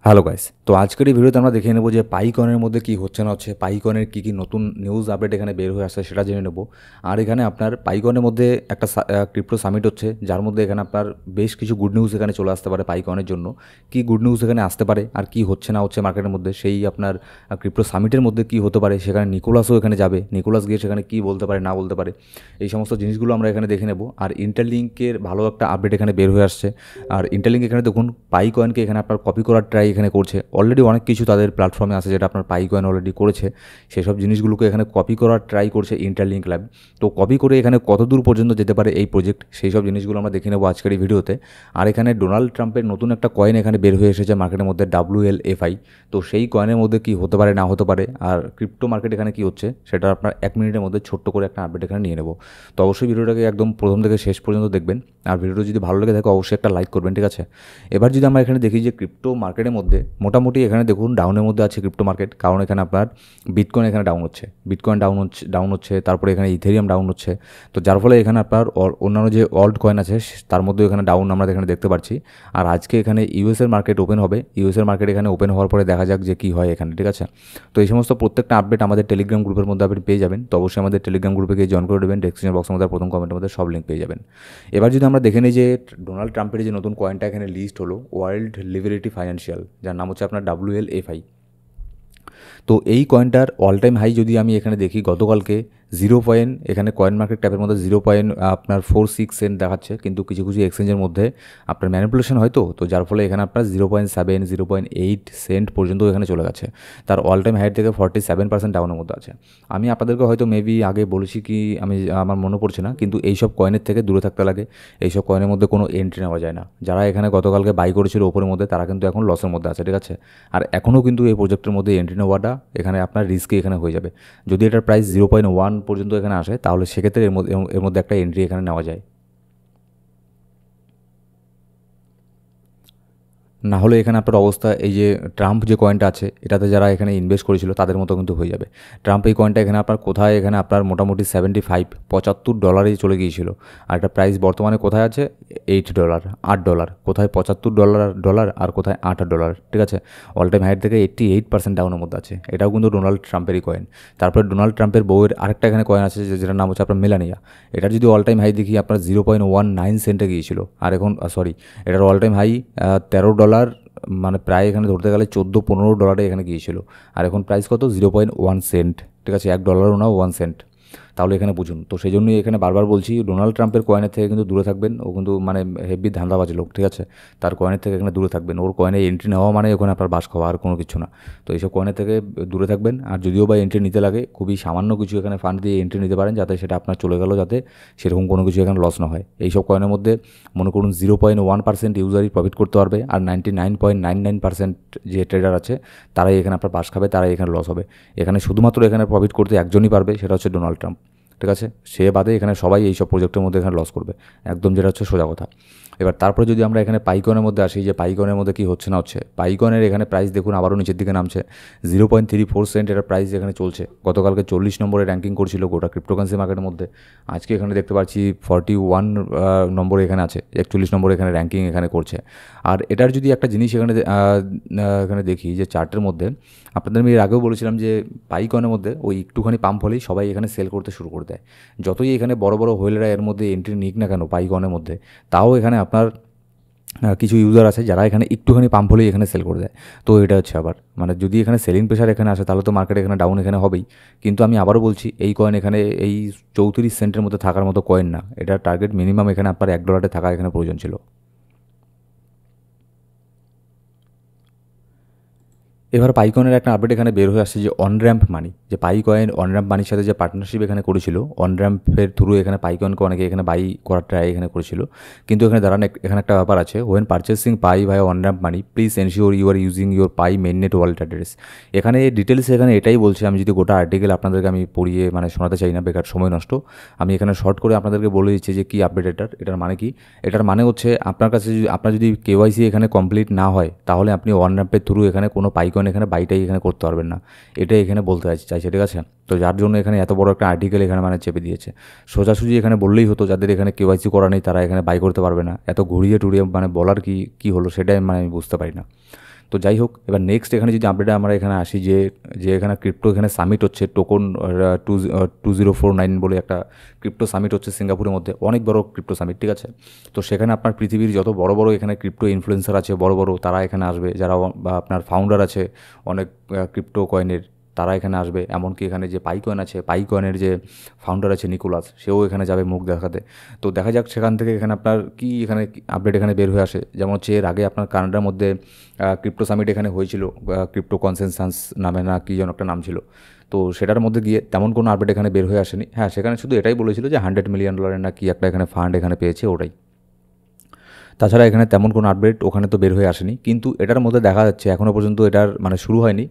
Hello guys, তো আজকের এই ভিডিওতে আমরা দেখে নেব যে পাইকনের মধ্যে কী হচ্ছে না হচ্ছে, পাইকনের কী নতুন নিউজ আপডেট এখানে বের হয়ে আসছে সেটা জেনে নেব। আর এখানে আপনার পাইকনের মধ্যে একটা ক্রিপ্টো সামিট হচ্ছে, যার মধ্যে এখানে আপনার বেশ কিছু গুড নিউজ এখানে চলে আসতে পারে পাইকনের জন্য। কী গুড নিউজ এখানে আসতে পারে আর কী হচ্ছে না হচ্ছে মার্কেটের মধ্যে, সেই আপনার ক্রিপ্টো সামিটের মধ্যে কী হতে পারে, সেখানে নিকোলাসও এখানে যাবে, নিকোলাস গিয়ে সেখানে কী বলতে পারে না বলতে পারে, এই সমস্ত জিনিসগুলো আমরা এখানে দেখে নেব। আর ইন্টারলিঙ্কের ভালো একটা আপডেট এখানে বের হয়ে আসছে। আর ইন্টারলিঙ্ক এখানে দেখুন পাইকয়েনকে এখানে আপনার কপি করার ট্রাই এখানে করছে। অলরেডি অনেক কিছু তাদের প্ল্যাটফর্মে আছে যেটা আপনার পাইকয়েন অলরেডি করেছে, সেসব জিনিসগুলোকে এখানে কপি করার ট্রাই করছে ইন্টারলিঙ্ক ল্যাব। তো কপি করে এখানে কত দূর পর্যন্ত যেতে পারে এই প্রজেক্ট, সেই সব জিনিসগুলো আমরা দেখে নেবো আজকের এই ভিডিওতে। আর এখানে ডোনাল্ড ট্রাম্পের নতুন একটা কয়েন এখানে বের হয়ে এসেছে মার্কেটের মধ্যে, WLFI। তো সেই কয়েনের মধ্যে কী হতে পারে না হতে পারে আর ক্রিপ্টো মার্কেট এখানে কী হচ্ছে সেটা আপনার 1 মিনিটের মধ্যে ছোট্ট করে একটা আপডেট এখানে নিয়ে নেব। তো অবশ্যই ভিডিওটাকে একদম প্রথম থেকে শেষ পর্যন্ত দেখবেন। আর ভিডিওটা যদি ভালো লেগে থাকে অবশ্যই একটা লাইক করবেন, ঠিক আছে। এবার যদি আমরা এখানে দেখি যে ক্রিপ্টো মার্কেটের মধ্যে মোটামুটি এখানে দেখুন ডাউনের মধ্যে আছে ক্রিপ্টো মার্কেট, কারণ এখানে আপনার বিটকয়েন এখানে ডাউন হচ্ছে, বিটকয়েন ডাউন হচ্ছে, তারপরে এখানে ইথেরিয়াম ডাউন হচ্ছে। তো যার ফলে এখানে আপনার অন্যান্য যে অল্ট কয়েন আছে তার মধ্যেও এখানে ডাউন আমরা এখানে দেখতে পাচ্ছি। আর আজকে এখানে ইউএসের মার্কেট ওপেন হবে, ইউএসের মার্কেট এখানে ওপেন হওয়ার পরে দেখা যাক যে কী হয় এখানে, ঠিক আছে। তো এই সমস্ত প্রত্যেকটা আপডেট আমাদের টেলিগ্রাম গ্রুপের মধ্যে আপনি পেয়ে যাবেন। তো অবশ্যই আমাদের টেলিগ্রাম গ্রুপে গিয়ে জয়েন করে দেবেন, ডেসক্রিপশন বক্সের মধ্যে প্রথম কমেন্টের মধ্যে সব লিঙ্ক পেয়ে যাবেন। এবার যদি আমরা দেখে নিই যে ডোনাল্ড ট্রাম্পের যে নতুন কয়েনটা এখানে লিস্ট হলো, ওয়ার্ল্ড লিবারেটি ফাইন্যান্সিয়াল, যার নাম হচ্ছে আপনার WLFI। তো এই কয়েনটার অল টাইম হাই যদি আমি এখানে দেখি গতকালকে এখানে কয়েন মার্কেট ক্যাপের মধ্যে 0.46 সেন্ট দেখাচ্ছে, কিন্তু কিছু কিছু এক্সচেঞ্জের মধ্যে আপনার ম্যানিপুলেশন হয়, তো যার ফলে এখানে আপনার 0.8 সেন্ট পর্যন্ত এখানে চলে গেছে। তার অল টাইম হাই থেকে 47% ডাউনের মধ্যে আছে। আমি আপনাদেরকে হয়তো মেবি আগে বলেছি কি আমার মনে পড়ছে না, কিন্তু এইসব কয়েনের থেকে দূরে থাকতে লাগে। এইসব কয়েনের মধ্যে কোনো এন্ট্রি নেওয়া যায় না। যারা এখানে গতকালকে বাই করেছিল ওপরের মধ্যে তারা কিন্তু এখন লসের মধ্যে আছে, ঠিক আছে। আর এখনও কিন্তু এই প্রজেক্টের মধ্যে এন্ট্রি নেওয়াটা এখানে আপনার রিস্কে এখানে হয়ে যাবে। যদি এটার প্রাইস 0.1 পর্যন্ত এখানে আসে তাহলে সেক্ষেত্রে এর মধ্যে একটা এন্ট্রি এখানে নেওয়া যায়। না হলে এখানে আপনার অবস্থা এই যে ট্রাম্প যে কয়েনটা আছে এটাতে যারা এখানে ইনভেস্ট করেছিল তাদের মতো কিন্তু হয়ে যাবে। ট্রাম্প এই কয়েনটা এখানে আপনার কোথায় এখানে আপনার মোটামুটি $75 চলে গিয়েছিল। আর এটা প্রাইস বর্তমানে কোথায় আছে $8, $8, কোথায় $75 আর কোথায় $8, ঠিক আছে। অল টাইম হাইট থেকে 88% ডাউনের মধ্যে আছে। এটাও কিন্তু ডোনাল্ড ট্রাম্পেরই কয়েন। তারপরে ডোনাল্ড ট্রাম্পের বউয়ের আরেকটা এখানে কয়েন আছে যেটার নাম হচ্ছে আপনার মেলানিয়া। এটার যদি অল টাইম হাই দেখি আপনার 0.19 সেন্টে গিয়েছিল। আর এখন এটার অল টাইম হাই $13, মানে প্রায় এখানে ধরতে গেলে $14-15 এখানে গিয়েছিল। আর এখন প্রাইস কত 0.1 সেন্ট, ঠিক আছে। $1 না 1 সেন্ট। তাহলে এখানে বুঝুন। তো সেই জন্যই এখানে বারবার বলছি ডোনাল্ড ট্রাম্পের কয়েনের থেকে কিন্তু দূরে থাকবেন। ও কিন্তু মানে হেভি ধান্দাবাজ লোক, ঠিক আছে। তার কয়েনের থেকে এখানে দূরে থাকবেন। ওর কয়েনে এন্ট্রি নেওয়া মানে ওখানে আপনার বাস খাওয়া, আর কোনো কিছু না। তো এইসব কয়েনের থেকে দূরে থাকবেন। আর যদিও বা এন্ট্রি নিতে লাগে খুবই সামান্য কিছু এখানে ফান্ড দিয়ে এন্ট্রি নিতে পারেন, যাতে সেটা আপনার চলে গেল, যাতে সেরকম কোনো কিছু এখানে লস না হয়। এইসব কয়েনের মধ্যে মনে করুন 0.1% ইউজারই প্রফিট করতে পারবে, আর 99.99% যে ট্রেডার আছে তারাই এখানে আপনার বাস খাবে, তারাই এখানে লস হবে। এখানে শুধুমাত্র এখানে প্রফিট করতে একজনই পারবে, সেটা হচ্ছে ডোনাল্ড ট্রাম্প, ঠিক আছে। সে বাদে এখানে সবাই এই সব প্রজেক্টের মধ্যে এখানে লস করবে, একদম যেটা হচ্ছে সোজা কথা। এবার তারপরে যদি আমরা এখানে পাইকনের মধ্যে আসি যে পাইকনের মধ্যে কী হচ্ছে না হচ্ছে, পাইকনের এখানে প্রাইস দেখুন আবারও নিচের দিকে নামছে। 0.34 সেন্ট এটার প্রাইস এখানে চলছে। গতকালকে 40 নম্বরে র্যাঙ্কিং করছিল গোটা ক্রিপ্টোকারেন্সি মার্কেটের মধ্যে। আজকে এখানে দেখতে পাচ্ছি 41 নম্বরে এখানে আছে, 41 নম্বরে এখানে র্যাঙ্কিং এখানে করছে। আর এটার যদি একটা জিনিস এখানে দেখি যে চার্টের মধ্যে, আপনাদের আমি এর আগেও বলেছিলাম যে পাইকনের মধ্যে ওই একটুখানি পাম্প হলেই সবাই এখানে সেল করতে শুরু করে দেয়। যতই এখানে বড় বড় হোয়েলরা এর মধ্যে এন্ট্রি নিক না কেন পাইকনের মধ্যে, তাও এখানে আপনার কিছু ইউজার আছে যারা এখানে একটুখানি পাম্প হলেই এখানে সেল করে দেয়। তো এটা হচ্ছে আবার মানে যদি এখানে সেলিং প্রেশার এখানে আসে তাহলে তো মার্কেট এখানে ডাউন এখানে হবেই। কিন্তু আমি আবারও বলছি এই কয়েন এখানে এই 34 সেন্টের মধ্যে থাকার মতো কয়েন না। এটা টার্গেট মিনিমাম এখানে আপনার $1 থাকা এখানে প্রয়োজন ছিল। এবার পাইকয়েনের একটা আপডেট এখানে বের হয়ে আসছে যে অনর্যাম্প মানি, যে পাইকয়েন অনর্যাম্প মানির সাথে যে পার্টনারশিপ এখানে করেছিল, অনর্যাম্পের থ্রু এখানে পাইকয়েনকে অনেকে এখানে বাই করার ট্রাই এখানে করেছিল। কিন্তু এখানে দাঁড়ান এখানে একটা ব্যাপার আছে, when purchasing Pi via onramp money please ensure you are using your Pi mainnet wallet address. এখানে ডিটেলস এখানে এটাই বলছে, আমি যদি গোটা আর্টিকেল আপনাদেরকে আমি পড়িয়ে মানে শোনাতে চাই না, বেকার সময় নষ্ট। আমি এখানে শর্ট করে আপনাদেরকে বলে দিচ্ছি যে কী আপডেট এটার মানে কি। এটার মানে হচ্ছে আপনার কাছে আপনার যদি কেওয়াইসি এখানে কমপ্লিট না হয় তাহলে আপনি অনর্যাম্পের থ্রু এখানে কোনো পাইকয়েন এখানে বাইটাই এখানে করতে পারবেন না। এটাই এখানে বলতে চাইছে, ঠিক আছে। তো যার জন্য এখানে এত বড় একটা আর্টিকেল এখানে মানে চেপে দিয়েছে। সোজাসুজি এখানে বললেই হতো যাদের এখানে কেওয়াইসি করা নেই তারা এখানে বাই করতে পারবে না। এত ঘুরিয়ে টুরিয়ে মানে বলার কি হলো সেটাই মানে আমি বুঝতে পারি না। তো যাই হোক, এবার নেক্সট এখানে যদি আপডেটে আমরা এখানে আসি যে যে এখানে ক্রিপ্টো এখানে সামিট হচ্ছে, টোকন 2049 বলে একটা ক্রিপ্টো সামিট হচ্ছে সিঙ্গাপুরের মধ্যে, অনেক বড় ক্রিপ্টো সামিট, ঠিক আছে। তো সেখানে আপনার পৃথিবীর যত বড় বড় এখানে ক্রিপ্টো ইনফ্লুয়েন্সার আছে বড় বড়, তারা এখানে আসবে, যারা বা আপনার ফাউন্ডার আছে অনেক ক্রিপ্টো কয়েনের, তারা এখানে আসবে। এমনকি এখানে যে পাইকয়েন আছে, পাইকয়েনের যে ফাউন্ডার আছে নিকোলাস, সেও এখানে যাবে মুখ দেখাতে। তো দেখা যাক সেখান থেকে এখানে আপনার কি এখানে আপডেট এখানে বের হয়ে আসে। যেমন হচ্ছে এর আগে আপনার কানাডার মধ্যে ক্রিপ্টো সামিট এখানে হয়েছিল, ক্রিপ্টো কনসেনসাস নামে না কি যেন একটা নাম ছিল। তো সেটার মধ্যে গিয়ে তেমন কোনো আপডেট এখানে বের হয়ে আসেনি। হ্যাঁ, সেখানে শুধু এটাই বলেছিল যে $100 মিলিয়ন না কি একটা এখানে ফান্ড এখানে পেয়েছে, ওটাই। তাছাড়া এখানে তেমন কোনো আপডেট ওখানে তো বের হয়ে আসেনি, কিন্তু এটার মধ্যে দেখা যাচ্ছে এখনও পর্যন্ত এটার মানে শুরু হয়নি।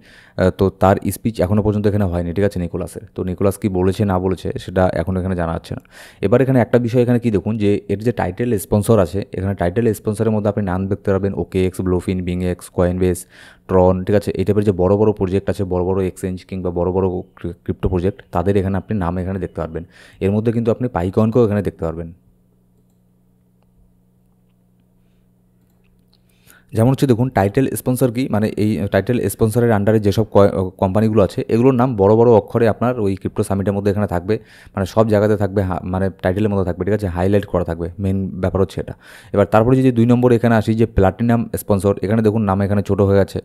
তো তার স্পিচ এখনও পর্যন্ত এখানে হয়নি, ঠিক আছে, নিকোলাসের। তো নিকোলাস কি বলেছে না বলেছে সেটা এখন এখানে জানা যাচ্ছে না। এবার এখানে একটা বিষয় এখানে কি দেখুন, যে এর যে টাইটেল স্পন্সর আছে, এখানে টাইটেল স্পন্সরের মধ্যে আপনি নাম দেখতে পারবেন OKX, ব্লুফিন, বিংএক্স, কয়েনবেস, ট্রন, ঠিক আছে। এই টাইপের যে বড় বড় প্রজেক্ট আছে, বড় বড় এক্সচেঞ্জ কিংবা বড় বড় ক্রিপ্টো প্রজেক্ট, তাদের এখানে আপনি নাম এখানে দেখতে পারবেন। এর মধ্যে কিন্তু আপনি পাইকনকেও এখানে দেখতে পারবেন। যেমন হচ্ছে দেখুন, টাইটেল স্পন্সর কি, মানে এই টাইটেল স্পন্সরের আন্ডারে যেসব কোম্পানিগুলো আছে, এগুলোর নাম বড় বড় অক্ষরে আপনার ওই ক্রিপ্টো সামিটের মধ্যে এখানে থাকবে, মানে সব জায়গাতে থাকবে, মানে টাইটেলের মধ্যে থাকবে, ঠিক আছে, হাইলাইট করা থাকবে, মেন ব্যাপার হচ্ছে এটা। এবার তারপরে যদি 2 নম্বর এখানে আসি, যে প্লাটিনাম স্পন্সর, এখানে দেখুন নাম এখানে ছোটো হয়ে গেছে,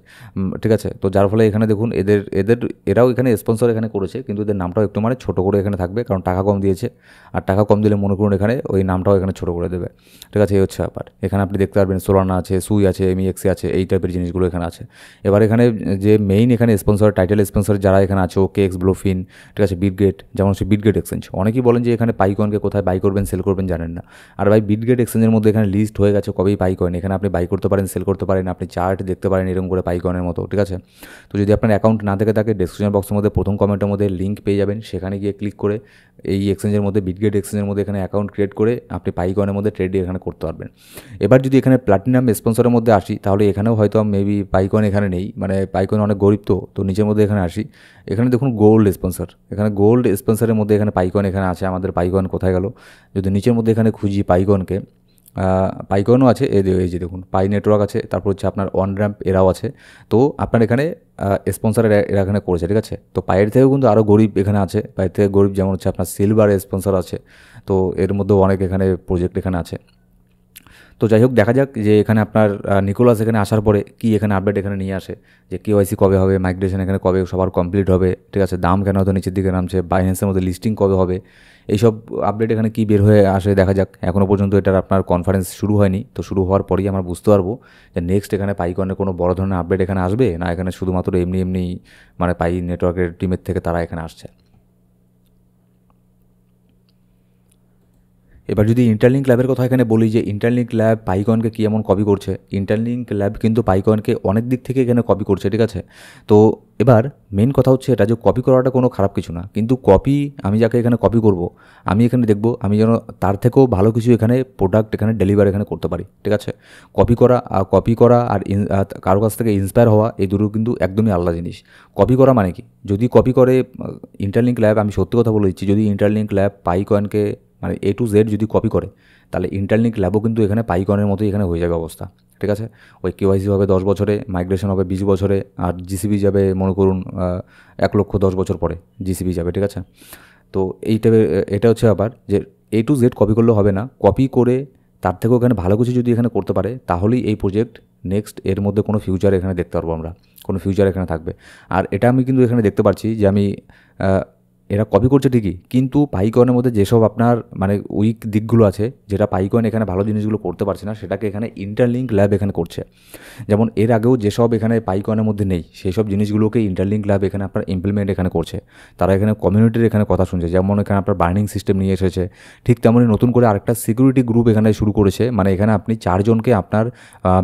ঠিক আছে। তো যার ফলে এখানে দেখুন এদের এদের এরাও এখানে স্পন্সর এখানে করেছে, কিন্তু এদের নামটাও একটু মানে ছোটো করে এখানে থাকবে, কারণ টাকা কম দিয়েছে, আর টাকা কম দিলে মনে করুন এখানে ওই নামটাও এখানে ছোটো করে দেবে, ঠিক আছে। এই হচ্ছে ব্যাপার। এখানে আপনি দেখতে পারবেন সোলানা আছে, সুই আছে, MEXC আছে, এই টাইপের জিনিসগুলো এখানে আছে। এবার এখানে যে মেইন এখানে স্পন্সর, টাইটেল স্পন্সর যারা এখানে আছে, OKX, ব্লুফিন, ঠিক আছে, বিটগেট, যেমন হচ্ছে বিটগেট এক্সচেঞ্জ। অনেকেই বলেন যে এখানে পাইকয়েনকে কোথায় বাই করবেন, সেল করবেন জানেন না। আর ভাই, বিটগেট এক্সচেঞ্জের মধ্যে এখানে লিস্ট হয়ে গেছে কবেই পাইকয়েন, এখানে আপনি বাই করতে পারেন, সেল করতে পারেন, আপনি চার্ট দেখতে পারেন এরকম করে পাইকয়েনের মতো, ঠিক আছে। তো যদি আপনার অ্যাকাউন্ট না থেকে থাকে, ডেসক্রিপশন বক্সের মধ্যে প্রথম কমেন্টের মধ্যে লিঙ্ক পেয়ে যাবেন, সেখানে গিয়ে ক্লিক করে এই এক্সচেঞ্জের মধ্যে, বিটগেট এক্সচেঞ্জের মধ্যে এখানে অ্যাকাউন্ট ক্রিয়েট করে আপনি পাইকয়েনের মধ্যে ট্রেড এখানে করতে পারবেন। এবার যদি এখানে প্লাটিনাম স্পন্সরের মধ্যে আসি, তাহলে এখানেও হয়তো মেবি পাইকয়েন এখানে নেই, মানে পাইকয়েন অনেক গরিব, তো নিচের মধ্যে এখানে আসি। এখানে দেখুন গোল্ড স্পন্সর, এখানে গোল্ড স্পন্সরের মধ্যে এখানে পাইকয়েন এখানে আছে। আমাদের পাইকয়েন কোথায় গেল, যদি নিচের মধ্যে এখানে খুঁজি পাইকয়েনকে, পাইকয়েনও আছে, এই যে দেখুন পাই নেটওয়ার্ক আছে, তারপর হচ্ছে আপনার অন র্যাম্প, এরাও আছে। তো আপনার এখানে স্পন্সর এরা এখানে করেছে, ঠিক আছে। তো পায়ের থেকেও কিন্তু আরও গরিব এখানে আছে, পায়ের থেকে গরিব যেমন হচ্ছে আপনার সিলভার স্পন্সর আছে। তো এর মধ্যেও অনেক এখানে প্রজেক্ট এখানে আছে। তো যাই হোক, দেখা যাক যে এখানে আপনার নিকোলাস এখানে আসার পরে কি এখানে আপডেট এখানে নিয়ে আসে, যে KYC কবে হবে, মাইগ্রেশন এখানে কবে সবার কমপ্লিট হবে, ঠিক আছে, দাম কেন হয়তো নিচের দিকে নামছে, বাইন্যান্সের মধ্যে লিস্টিং কবে হবে, এইসব আপডেট এখানে কি বের হয়ে আসে দেখা যাক। এখনও পর্যন্ত এটার আপনার কনফারেন্স শুরু হয়নি, তো শুরু হওয়ার পরেই আমরা বুঝতে পারবো যে নেক্সট এখানে পাইকনের কোনো বড় ধরনের আপডেট এখানে আসবে না, এখানে শুধুমাত্র এমনি এমনি মানে পাই নেটওয়ার্কের টিমের থেকে তারা এখানে আসছে। এবার যদি ইন্টারলিঙ্ক ল্যাবের কথা এখানে বলি, যে ইন্টারলিঙ্ক ল্যাব পাইকনকে কী এমন কপি করছে, ইন্টারলিঙ্ক ল্যাব কিন্তু পাইকনকে অনেক দিক থেকে এখানে কপি করছে, ঠিক আছে। তো এবার মেন কথা হচ্ছে এটা, যে কপি করাটা কোনো খারাপ কিছু না, কিন্তু কপি, আমি যাকে এখানে কপি করব, আমি এখানে দেখব আমি যেন তার থেকেও ভালো কিছু এখানে প্রোডাক্ট এখানে ডেলিভার এখানে করতে পারি, ঠিক আছে। কপি করা আর কারো কাছ থেকে ইন্সপায়ার হওয়া, এই দুটো কিন্তু একদমই আলাদা জিনিস। কপি করা মানে কি, যদি কপি করে ইন্টারলিঙ্ক ল্যাব, আমি সত্যি কথা বলে দিচ্ছি, যদি ইন্টারলিঙ্ক ল্যাব পাইকয়েনকে মানে A to Z যদি কপি করে, তাহলে ইন্টারলিঙ্ক ল্যাবও কিন্তু এখানে পাইকনের মতোই এখানে হয়ে যাবে অবস্থা, ঠিক আছে। ওই KYC হবে 10 বছরে, মাইগ্রেশন হবে 20 বছরে, আর GCB যাবে মনে করুন 1,10,000 পরে GCB যাবে, ঠিক আছে। তো এটা হচ্ছে আবার যে A to Z কপি করলেও হবে না, কপি করে তার থেকেও এখানে ভালো কিছু যদি এখানে করতে পারে, তাহলেই এই প্রজেক্ট নেক্সট এর মধ্যে কোনো ফিউচার এখানে দেখতে পারবো আমরা, কোনো ফিউচার এখানে থাকবে। আর এটা আমি কিন্তু এখানে দেখতে পাচ্ছি যে এরা কপি করছে ঠিকই, কিন্তু পাইকনের মধ্যে যেসব আপনার মানে উইক দিকগুলো আছে, যেটা পাইকন এখানে ভালো জিনিসগুলো করতে পারছে না, সেটাকে এখানে ইন্টারলিঙ্ক ল্যাব এখানে করছে। যেমন এর আগেও যেসব এখানে পাইকনের মধ্যে নেই, সেই সব জিনিসগুলোকে ইন্টারলিঙ্ক ল্যাব এখানে আপনার ইমপ্লিমেন্ট এখানে করছে। তারা এখানে কমিউনিটির এখানে কথা শুনছে, যেমন এখানে আপনার বার্নিং সিস্টেম নিয়ে এসেছে, ঠিক তেমনই নতুন করে আরেকটা সিকিউরিটি গ্রুপ এখানে শুরু করেছে। মানে এখানে আপনি 4 জনকে আপনার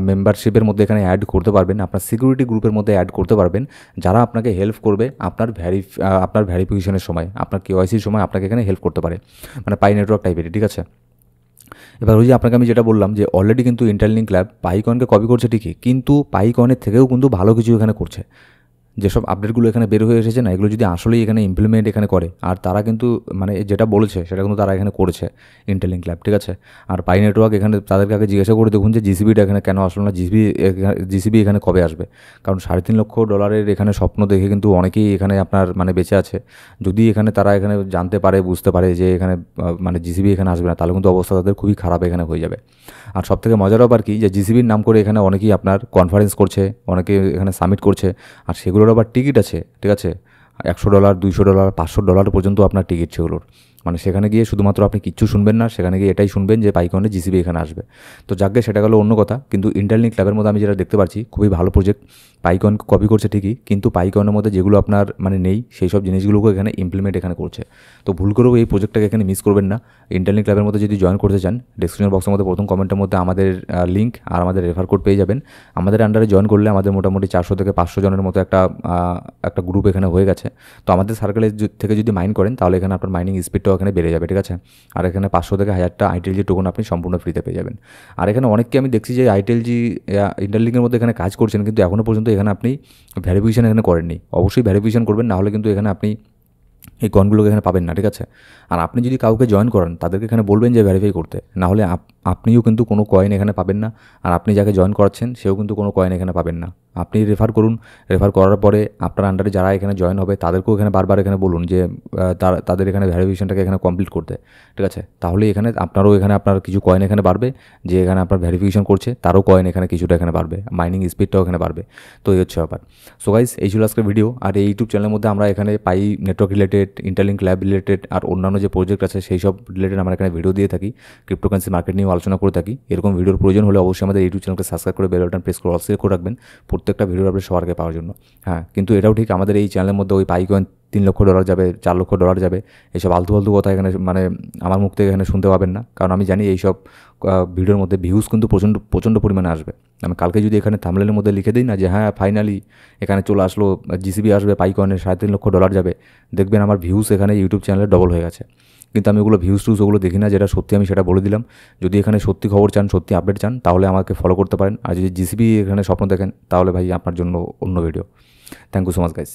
মেম্বারশিপের মধ্যে এখানে অ্যাড করতে পারবেন, আপনার সিকিউরিটি গ্রুপের মধ্যে অ্যাড করতে পারবেন, যারা আপনাকে হেল্প করবে আপনার ভ্যারিফিকেশনের সময়, আপনার KYCর সময় আপনাকে এখানে হেল্প করতে পারে, মানে পাই নেটওয়ার্ক টাইপের, ঠিক আছে। এবার ওই যে আপনাকে আমি যেটা বললাম, যে অলরেডি কিন্তু ইন্টারলিঙ্ক ল্যাব পাইকনকে কপি করছে ঠিকই, কিন্তু পাইকনের থেকেও কিন্তু ভালো কিছু এখানে করছে। যেসব আপডেটগুলো এখানে বের হয়ে এসেছে না, এগুলো যদি আসলেই এখানে ইমপ্লিমেন্ট এখানে করে, আর তারা কিন্তু মানে যেটা বলেছে সেটা কিন্তু তারা এখানে করেছে ইন্টেলিংক ল্যাব, ঠিক আছে। আর পাই নেটওয়ার্ক এখানে তাদেরকে আগে জিজ্ঞাসা করে দেখুন যে জিসিবিটা এখানে কেন আসলো না, জিসিবি এখানে কবে আসবে। কারণ $3.5 লাখ এখানে স্বপ্ন দেখে কিন্তু অনেকেই এখানে আপনার মানে বেঁচে আছে। যদি এখানে তারা এখানে জানতে পারে, বুঝতে পারে যে এখানে মানে জিসিবি এখানে আসবে না, তাহলে কিন্তু অবস্থা তাদের খুবই খারাপ এখানে হয়ে যাবে। আর সবথেকে মজার ব্যাপার কি, যে জিসিবির নাম করে এখানে অনেকেই আপনার কনফারেন্স করছে, অনেকে এখানে সামিট করছে, আর সেগুলোর আবার টিকিট আছে, ঠিক আছে। $100, $200, $500 পর্যন্ত আপনার টিকিট সেগুলোর। মানে সেখানে গিয়ে শুধুমাত্র আপনি কিচ্ছু শুনবেন না, সেখানে গিয়ে এটাই শুনবেন যে পাইকনে জিসিবি এখানে আসবে। তো যাকে সেটা গেলো অন্য কথা, কিন্তু ইন্টেলিংক ল্যাবের মধ্যে আমি যেটা দেখতে পাচ্ছি খুবই ভালো প্রজেক্ট। পাইকন কপি করছে ঠিকই, কিন্তু পাইকনের মধ্যে যেগুলো আপনার মানে নেই সেই সব জিনিসগুলোকে এখানে ইমপ্লিমেন্ট এখানে করছে। তো ভুল করেও এই প্রজেক্টটাকে এখানে মিস করবেন না। ইন্টেলিংক ল্যাবের মধ্যে যদি জয়েন করতে চান, ডেসক্রিপশন বক্সের মধ্যে প্রথম কমেন্টের মধ্যে আমাদের লিঙ্ক আর আমাদের রেফার কোড পেয়ে যাবেন। আমাদের আন্ডারে জয়েন করলে আমাদের মোটামুটি 400 থেকে 500 জনের মতো একটা গ্রুপ এখানে হয়ে গেছে। তো আমাদের সার্কেলের থেকে যদি মাইন করেন তাহলে এখানে আপনার মাইনিং স্পিডটাও এখানে বেড়ে যাবে, ঠিক আছে। আর এখানে 500 থেকে 1000টা আইটিএলজি টোকন আপনি সম্পূর্ণ ফ্রিতে পেয়ে যাবেন। আর এখানে অনেককে আমি দেখছি যে আইটিএলজি ইন্টারলিংকের মধ্যে এখানে কাজ করছেন, কিন্তু এখনও পর্যন্ত এখানে আপনি ভেরিফিকেশন এখানে করেননি। অবশ্যই ভেরিফিকেশন করবেন, না হলে কিন্তু এখানে আপনি এই কয়েনগুলোকে এখানে পাবেন না, ঠিক আছে। আর আপনি যদি কাউকে জয়েন করেন তাদেরকে এখানে বলবেন যে ভেরিফাই করতে, না হলে আপনিও কিন্তু কোনো কয়েন এখানে পাবেন না। আর আপনি যাকে জয়েন করাচ্ছেন সেও কিন্তু কোনো কয়েন এখানে পাবেন না। আপনি রেফার করুন, রেফার করার পরে আপনার আন্ডারে যারা এখানে জয়েন হবে তাদেরকেও এখানে বারবার এখানে বলুন যে তাদের এখানে ভেরিফিকেশনটাকে এখানে কমপ্লিট করতে, ঠিক আছে। তাহলে এখানে আপনারও এখানে আপনার কিছু কয়েন এখানে বাড়বে, যে এখানে আপনার ভেরিফিকেশন করছে তারও কয়েন এখানে কিছুটা এখানে বাড়বে, মাইনিং স্পিডটাও এখানে বাড়বে। তো এই হচ্ছে ব্যাপার। সো গাইস, এই ছিল আজকের ভিডিও। আর এই ইউটিউব চ্যানেলের মধ্যে আমরা এখানে পাই network related, Interlink lab related আর অন্যান্য যে প্রজেক্ট আছে সেই সব রিলেটেড আমরা এখানে ভিডিও দিয়ে থাকি। ক্রিপ্টোকারেন্সি মার্কেট নিয়েও আলোচনা করে থাকি। এরকম ভিডিওর প্রয়োজন হলে অবশ্যই আমাদের ইউটিউব চ্যানেলকে সাবস্ক্রাইব করে বেল বাটন প্রেস করে অল সিলেক্ট করে রাখবেন প্রত্যেকটা ভিডিওর আপনি সবার আগে পাওয়ার জন্য। হ্যাঁ, কিন্তু এটাও ঠিক, আমাদের এই চ্যানেলের মধ্যে ওই পাইকয়েন $3 লক্ষ যাবে, $4 লক্ষ যাবে, এইসব আলতু ফালতু কথা এখানে মানে আমার মুখ থেকে এখানে শুনতে পাবেন না। কারণ আমি জানি এইসব ভিডিওর মধ্যে ভিউজ কিন্তু প্রচণ্ড পরিমাণে আসবে। আমি কালকে যদি এখানে থাম্বনেলের মধ্যে লিখে দিই না যে হ্যাঁ ফাইনালি এখানে চলে আসলো, জিসিবি আসবে, পাইকয়েনের $3.5 লক্ষ যাবে, দেখবেন আমার ভিউজ এখানে ইউটিউব চ্যানেলে ডবল হয়ে গেছে। কিন্তু আমি ওগুলো ভিউজ টুজ ওগুলো দেখি না, যেটা সত্যি আমি সেটা বলে দিলাম। যদি এখানে সত্যি খবর চান, সত্যি আপডেট চান, তাহলে আমাকে ফলো করতে পারেন। আর যদি জিসিবি এখানে স্বপ্ন দেখেন তাহলে ভাই আপনার জন্য অন্য video. Thank you so much guys.